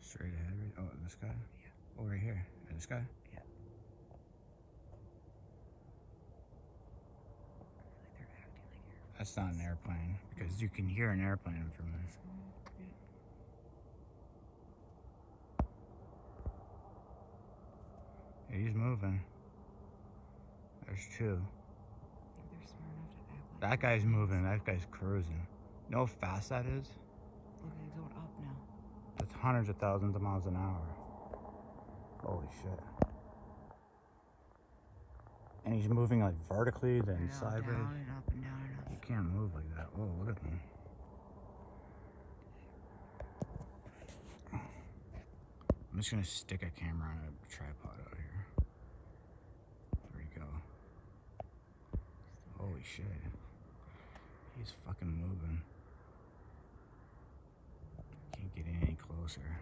Straight ahead. Oh, this guy? Yeah. Oh, right here. This guy? Yeah. I feel like they're acting like airplanes. That's not an airplane, because you can hear an airplane from this. Yeah, he's moving. There's two. They're smart enough to act like That guy's moving. That guy's cruising. You know how fast that is? Look, it's going up now. That's hundreds of thousands of miles an hour. Holy shit. And he's moving like vertically, then sideways. Down and up and down and up. You can't move like that. Oh, look at them. I'm just gonna stick a camera on a tripod out here. There you go. Holy shit. He's fucking moving. Can't get any closer.